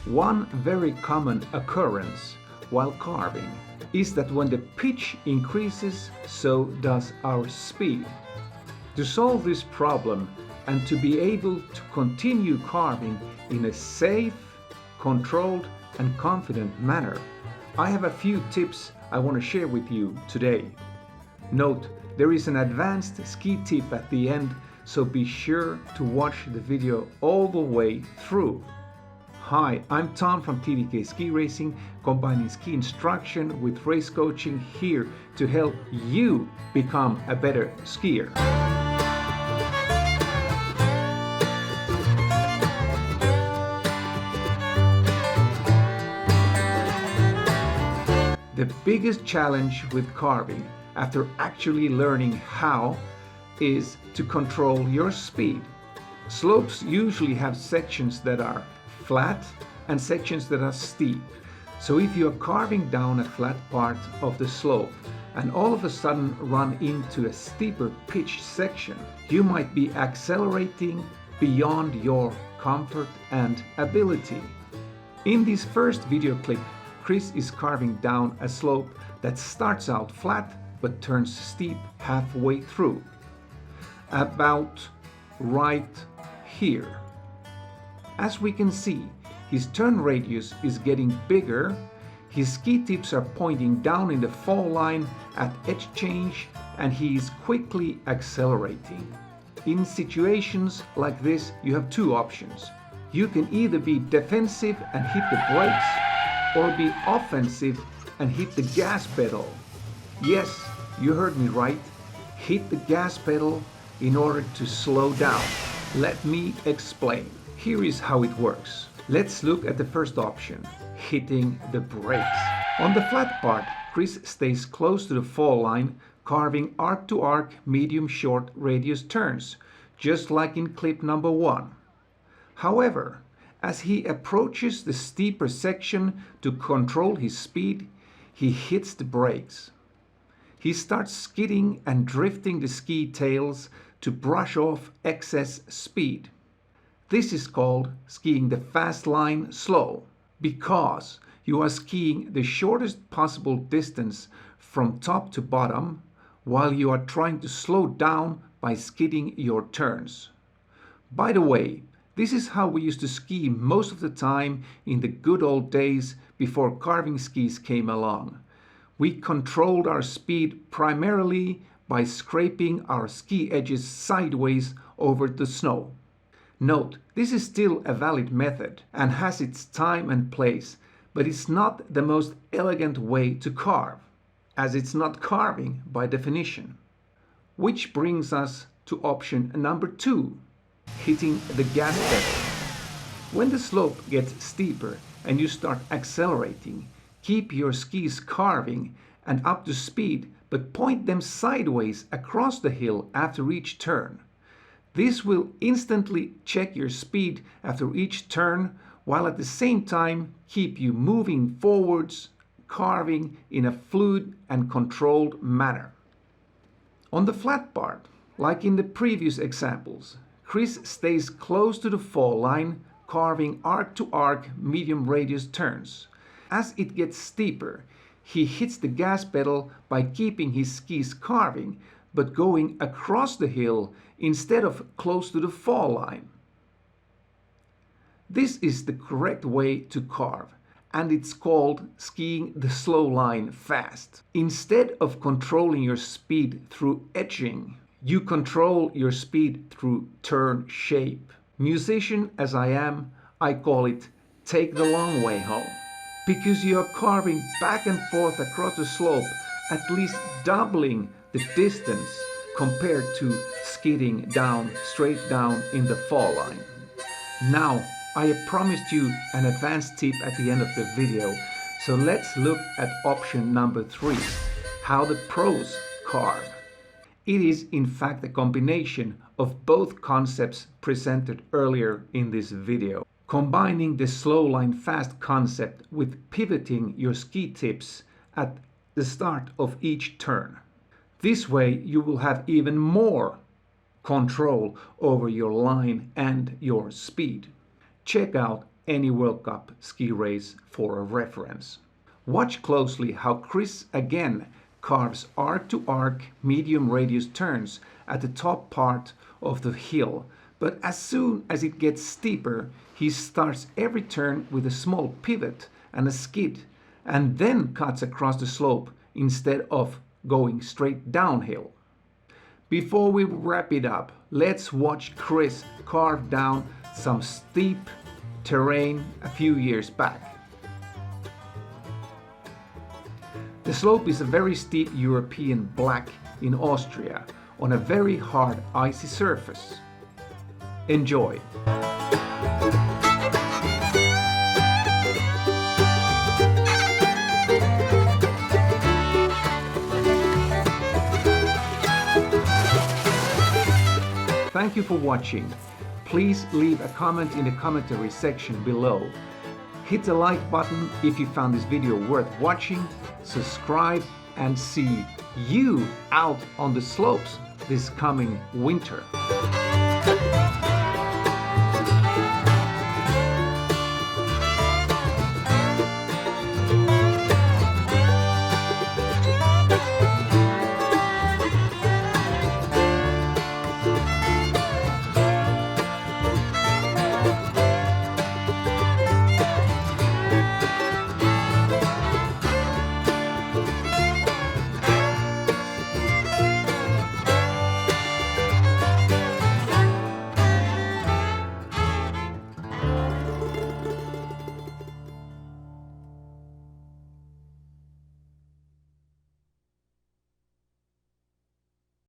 One very common occurrence while carving is that when the pitch increases, so does our speed. To solve this problem and to be able to continue carving in a safe, controlled and confident manner, I have a few tips I want to share with you today. Note, there is an advanced ski tip at the end, so be sure to watch the video all the way through. Hi, I'm Tom from TDK Ski Racing, combining ski instruction with race coaching here to help you become a better skier. The biggest challenge with carving, after actually learning how, is to control your speed. Slopes usually have sections that are flat and sections that are steep. So if you are carving down a flat part of the slope and all of a sudden run into a steeper pitch section, you might be accelerating beyond your comfort and ability. In this first video clip, Chris is carving down a slope that starts out flat but turns steep halfway through, about right here. As we can see, his turn radius is getting bigger, his ski tips are pointing down in the fall line at edge change, and he is quickly accelerating. In situations like this, you have two options. You can either be defensive and hit the brakes, or be offensive and hit the gas pedal. Yes, you heard me right. Hit the gas pedal in order to slow down. Let me explain. Here is how it works. Let's look at the first option, hitting the brakes. On the flat part, Chris stays close to the fall line, carving arc-to-arc medium-short radius turns, just like in clip number 1. However, as he approaches the steeper section to control his speed, he hits the brakes. He starts skidding and drifting the ski tails to brush off excess speed. This is called skiing the fast line slow, because you are skiing the shortest possible distance from top to bottom while you are trying to slow down by skidding your turns. By the way, this is how we used to ski most of the time in the good old days before carving skis came along. We controlled our speed primarily by scraping our ski edges sideways over the snow. Note, this is still a valid method and has its time and place, but it's not the most elegant way to carve, as it's not carving by definition. Which brings us to option number 2. Hitting the gas pedal. When the slope gets steeper and you start accelerating, keep your skis carving and up to speed, but point them sideways across the hill after each turn. This will instantly check your speed after each turn, while at the same time keep you moving forwards, carving in a fluid and controlled manner. On the flat part, like in the previous examples, Chris stays close to the fall line, carving arc-to-arc medium radius turns. As it gets steeper, he hits the gas pedal by keeping his skis carving, but going across the hill instead of close to the fall line. This is the correct way to carve, and it's called skiing the slow line fast. Instead of controlling your speed through edging, you control your speed through turn shape. Musician as I am, I call it take the long way home, because you are carving back and forth across the slope, at least doubling the distance compared to skidding down, straight down in the fall line. Now, I have promised you an advanced tip at the end of the video, so let's look at option number 3, how the pros carve. It is in fact a combination of both concepts presented earlier in this video, combining the slow line fast concept with pivoting your ski tips at the start of each turn. This way you will have even more control over your line and your speed. Check out any World Cup ski race for a reference. Watch closely how Chris again carves arc-to-arc medium radius turns at the top part of the hill, but as soon as it gets steeper, he starts every turn with a small pivot and a skid, and then cuts across the slope instead of going straight downhill. Before we wrap it up, let's watch Chris carve down some steep terrain a few years back. The slope is a very steep European black in Austria on a very hard icy surface. Enjoy! Thank you for watching. Please leave a comment in the commentary section below. Hit the like button if you found this video worth watching, subscribe, and see you out on the slopes this coming winter.